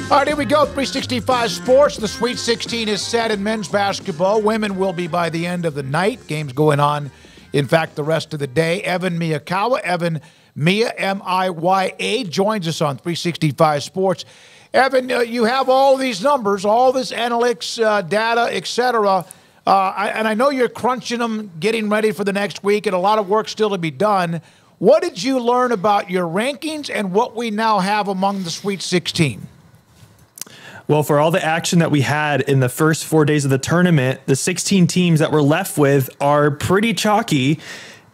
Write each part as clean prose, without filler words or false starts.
All right, here we go. 365 Sports. The Sweet 16 is set in men's basketball. Women will be by the end of the night. Games going on, in fact, the rest of the day. Evan Miyakawa, Evan Mia, M-I-Y-A, joins us on 365 Sports. Evan, you have all these numbers, all this analytics, data, et cetera. And I know you're crunching them, getting ready for the next week, and a lot of work still to be done. What did you learn about your rankings and what we now have among the Sweet 16? Well, for all the action that we had in the first 4 days of the tournament, the 16 teams that we're left with are pretty chalky.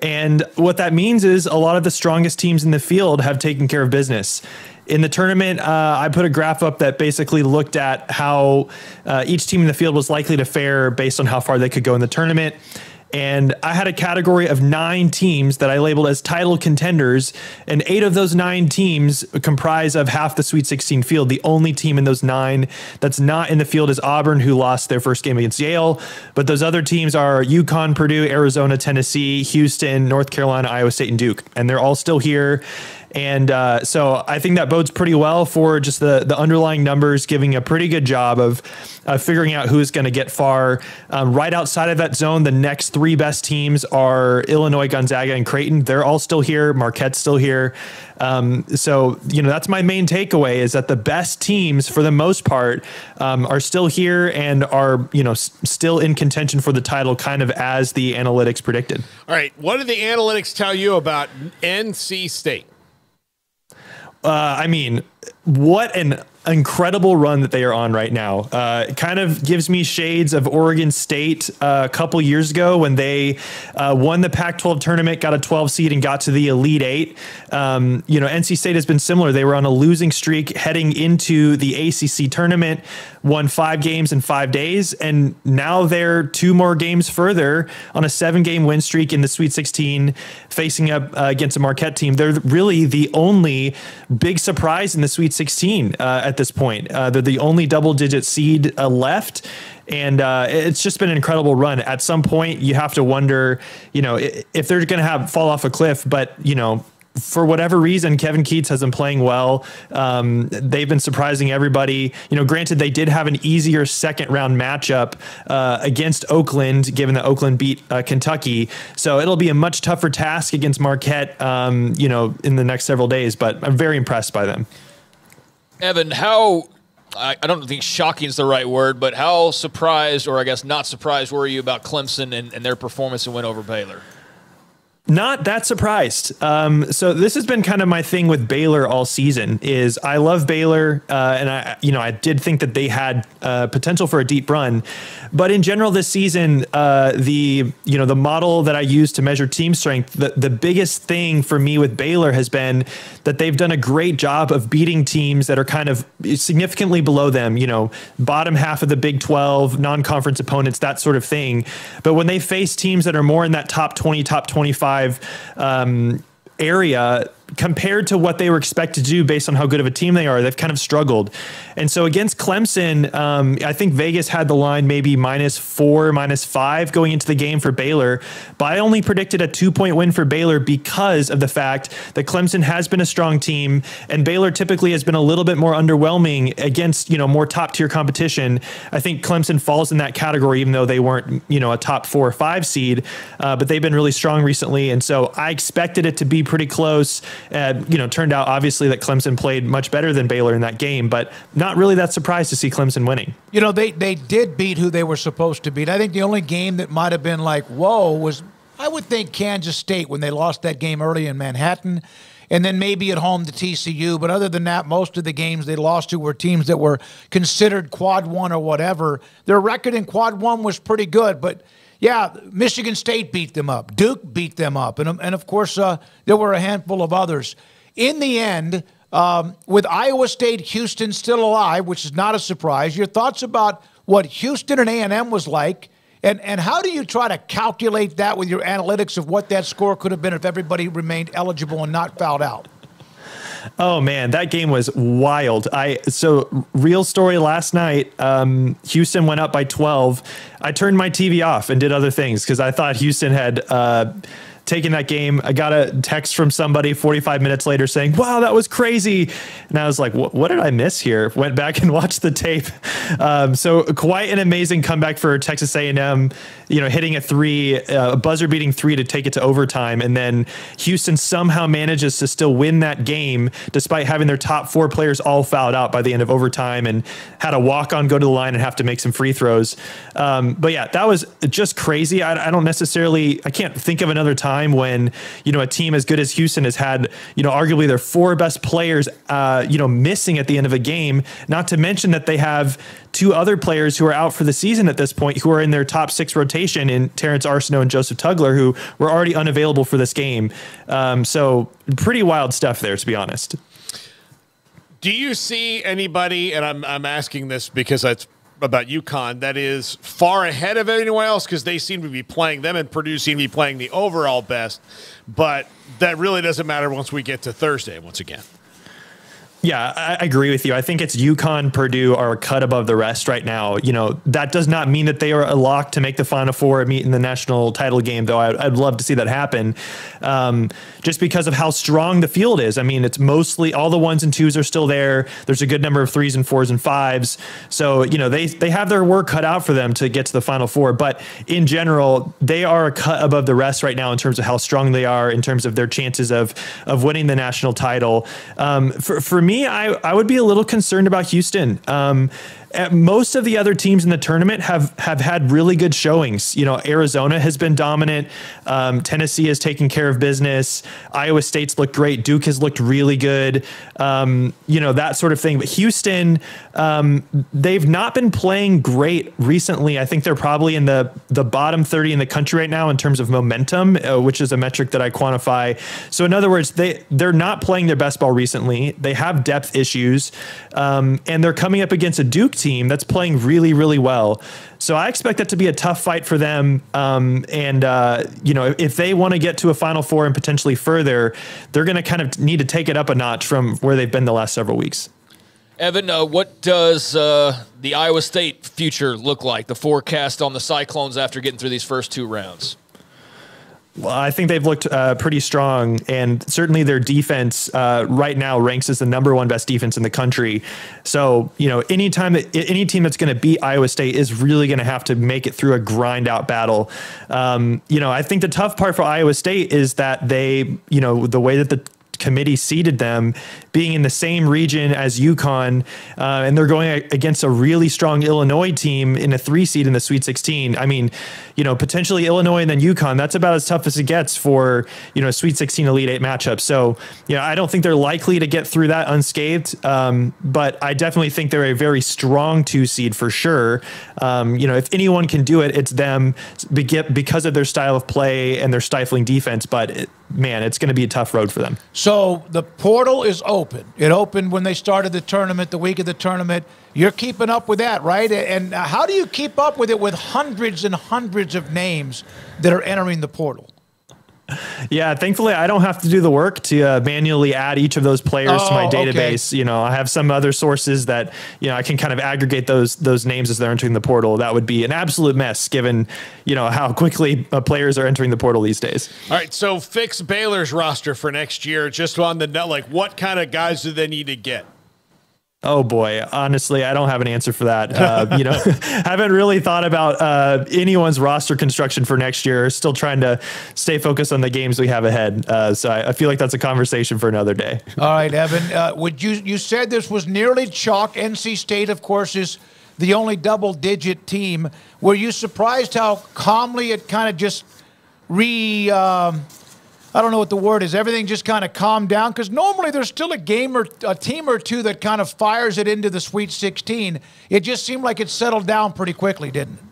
And what that means is a lot of the strongest teams in the field have taken care of business. In the tournament, I put a graph up that basically looked at how each team in the field was likely to fare based on how far they could go in the tournament. And I had a category of 9 teams that I labeled as title contenders, and 8 of those 9 teams comprise of half the Sweet 16 field. The only team in those 9 that's not in the field is Auburn, who lost their first game against Yale. But those other teams are UConn, Purdue, Arizona, Tennessee, Houston, North Carolina, Iowa State, and Duke. And they're all still here. And so I think that bodes pretty well for just the underlying numbers, giving a pretty good job of figuring out who's going to get far. Right outside of that zone, the next 3 best teams are Illinois, Gonzaga, and Creighton. They're all still here. Marquette's still here. So, that's my main takeaway, is that the best teams, for the most part, are still here and are, still in contention for the title, kind of as the analytics predicted. All right. What did the analytics tell you about NC State? What an incredible run that they are on right now. It kind of gives me shades of Oregon State a couple years ago when they won the Pac-12 tournament, got a 12 seed and got to the Elite Eight. NC State has been similar. They were on a losing streak heading into the ACC tournament, won 5 games in 5 days, and now they're 2 more games further on a 7-game win streak in the Sweet 16, facing up against a Marquette team. They're really the only big surprise in the Sweet 16 at this point. They're the only double-digit seed left, and it's just been an incredible run. At some point, you have to wonder, if they're going to fall off a cliff, but, for whatever reason, Kevin Keatts has been playing well. They've been surprising everybody. Granted, they did have an easier second-round matchup against Oakland, given that Oakland beat Kentucky. So it'll be a much tougher task against Marquette, in the next several days. But I'm very impressed by them. Evan, I don't think shocking is the right word, but how surprised, or I guess not surprised, were you about Clemson and their performance and win over Baylor? Not that surprised. So this has been kind of my thing with Baylor all season. Is I love Baylor, and I did think that they had potential for a deep run, but in general this season, the model that I use to measure team strength, the biggest thing for me with Baylor has been that they've done a great job of beating teams that are kind of significantly below them. Bottom half of the Big 12, non-conference opponents, that sort of thing. But when they face teams that are more in that top 20, top 25 area, compared to what they were expected to do based on how good of a team they are, they've kind of struggled. And so against Clemson, I think Vegas had the line maybe -4, -5 going into the game for Baylor, but I only predicted a 2-point win for Baylor because of the fact that Clemson has been a strong team and Baylor typically has been a little bit more underwhelming against, more top tier competition. I think Clemson falls in that category, even though they weren't, a top 4 or 5 seed, but they've been really strong recently. And so I expected it to be pretty close. Turned out obviously that Clemson played much better than Baylor in that game, but not really that surprised to see Clemson winning. They did beat who they were supposed to beat. I think the only game that might have been like, whoa, was, I would think, Kansas State when they lost that game early in Manhattan, and then maybe at home to TCU. But other than that, most of the games they lost to were teams that were considered quad 1 or whatever. Their record in quad 1 was pretty good, but yeah, Michigan State beat them up. Duke beat them up. And of course, there were a handful of others. In the end, with Iowa State, Houston still alive, which is not a surprise, your thoughts about what Houston and A&M was like, and how do you try to calculate that with your analytics of what that score could have been if everybody remained eligible and not fouled out? Oh man, that game was wild. So real story last night, Houston went up by 12. I turned my TV off and did other things because I thought Houston had taking that game. I got a text from somebody 45 minutes later saying, wow, that was crazy. And I was like, what did I miss here? Went back and watched the tape. So quite an amazing comeback for Texas A&M, hitting a buzzer beating 3 to take it to overtime. And then Houston somehow manages to still win that game despite having their top 4 players all fouled out by the end of overtime, and had a walk-on go to the line and have to make some free throws. But yeah, that was just crazy. I can't think of another time when, a team as good as Houston has had, arguably their 4 best players, missing at the end of a game, not to mention that they have 2 other players who are out for the season at this point, who are in their top 6 rotation in Terrence Arsenault and Joseph Tugler, who were already unavailable for this game. So pretty wild stuff there, to be honest. Do you see anybody, and I'm asking this because that's about UConn, that is far ahead of anyone else, because they seem to be playing, them and Purdue seem to be playing the overall best, but that really doesn't matter once we get to Thursday once again? Yeah, I agree with you. I think it's UConn, Purdue are a cut above the rest right now. That does not mean that they are a lock to make the Final Four and meet in the national title game, though I'd love to see that happen, just because of how strong the field is. I mean, it's mostly all the 1s and 2s are still there. There's a good number of 3s and 4s and 5s. So, they have their work cut out for them to get to the Final Four. But in general, they are a cut above the rest right now in terms of how strong they are, in terms of their chances of winning the national title. For me, I would be a little concerned about Houston. Most of the other teams in the tournament have had really good showings. Arizona has been dominant. Tennessee has taken care of business. Iowa State's looked great. Duke has looked really good. That sort of thing. But Houston, they've not been playing great recently. I think they're probably in the bottom 30 in the country right now in terms of momentum, which is a metric that I quantify. So in other words, they're not playing their best ball recently. They have depth issues, and they're coming up against a Duke team that's playing really, really well. So I expect that to be a tough fight for them. If they want to get to a Final Four and potentially further, they're going to kind of need to take it up a notch from where they've been the last several weeks. Evan, what does the Iowa State future look like, the forecast on the Cyclones after getting through these first 2 rounds? Well, I think they've looked pretty strong, and certainly their defense right now ranks as the #1 best defense in the country. So, any team that's going to beat Iowa State is really going to have to make it through a grind out battle. I think the tough part for Iowa State is that they, the way that the committee seeded them, being in the same region as UConn, and they're going against a really strong Illinois team in a 3 seed in the Sweet 16. I mean, potentially Illinois and then UConn, that's about as tough as it gets for, a Sweet 16 Elite 8 matchup. So, I don't think they're likely to get through that unscathed, but I definitely think they're a very strong 2 seed for sure. If anyone can do it, it's them because of their style of play and their stifling defense, but it's going to be a tough road for them. So the portal is open. It opened when they started the tournament, the week of the tournament. You're keeping up with that, right? And how do you keep up with it with hundreds and hundreds of names that are entering the portal? Yeah, thankfully, I don't have to do the work to manually add each of those players to my database. Okay. I have some other sources that, I can kind of aggregate those names as they're entering the portal. That would be an absolute mess given, how quickly players are entering the portal these days. All right, so fix Baylor's roster for next year. Just on the net, what kind of guys do they need to get? Oh boy, honestly, I don't have an answer for that. Haven't really thought about anyone's roster construction for next year. Still trying to stay focused on the games we have ahead. So I feel like that's a conversation for another day. All right, Evan, you said this was nearly chalk. NC State, of course, is the only double-digit team. Were you surprised how calmly it kind of just I don't know what the word is. Everything just kind of calmed down, because normally there's still a team or two that kind of fires it into the Sweet 16. It just seemed like it settled down pretty quickly, didn't it?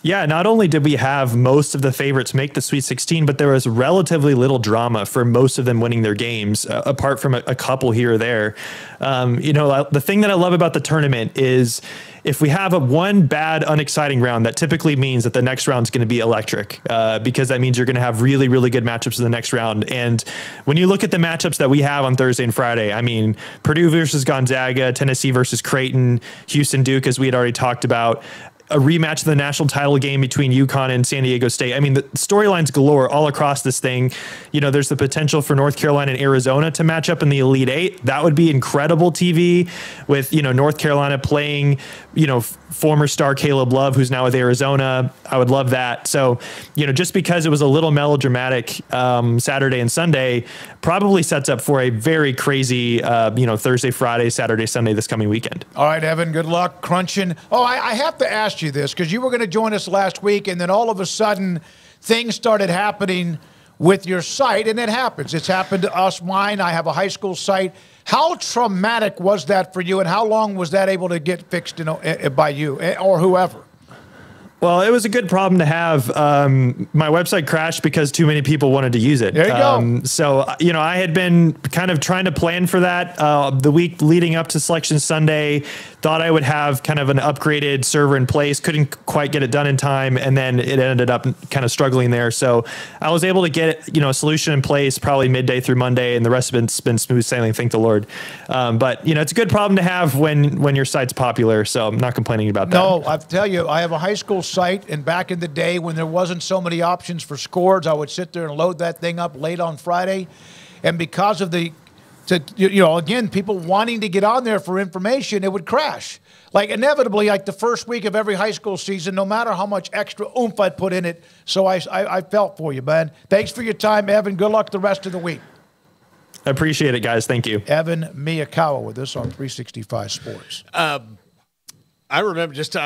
Yeah, not only did we have most of the favorites make the Sweet 16, but there was relatively little drama for most of them winning their games, apart from a couple here or there. The thing that I love about the tournament is if we have one bad, unexciting round, that typically means that the next round is going to be electric, because that means you're going to have really, really good matchups in the next round. And when you look at the matchups that we have on Thursday and Friday, I mean, Purdue versus Gonzaga, Tennessee versus Creighton, Houston Duke, as we had already talked about. a rematch of the national title game between UConn and San Diego State. I mean, the storylines galore all across this thing. You know, there's the potential for North Carolina and Arizona to match up in the Elite Eight. That would be incredible TV with, you know, North Carolina playing, you know, former star Caleb Love, who's now with Arizona. I would love that. So, you know, just because it was a little melodramatic Saturday and Sunday, probably sets up for a very crazy, you know, Thursday, Friday, Saturday, Sunday this coming weekend. All right, Evan, good luck crunching. Oh, I have to ask you this because you were going to join us last week, and then all of a sudden things started happening with your site, and it happens. It's happened to us, mine. I have a high school site. How traumatic was that for you, and how long was that able to get fixed, you know, by you or whoever? Well, it was a good problem to have. My website crashed because too many people wanted to use it. There you go. So, you know, I had been kind of trying to plan for that the week leading up to Selection Sunday. Thought I would have kind of an upgraded server in place. Couldn't quite get it done in time, and then it ended up kind of struggling there. So I was able to get, you know, a solution in place probably midday through Monday, and the rest of it's been smooth sailing. Thank the Lord. But you know, it's a good problem to have when your site's popular. So I'm not complaining about that. No, I tell you, I have a high school site, and back in the day when there wasn't so many options for scores, I would sit there and load that thing up late on Friday, and because of you know, again, people wanting to get on there for information, it would crash. Like inevitably, like the first week of every high school season, no matter how much extra oomph I'd put in it. So I felt for you, man. Thanks for your time, Evan. Good luck the rest of the week. I appreciate it, guys. Thank you. Evan Miyakawa with us on 365 Sports. I remember just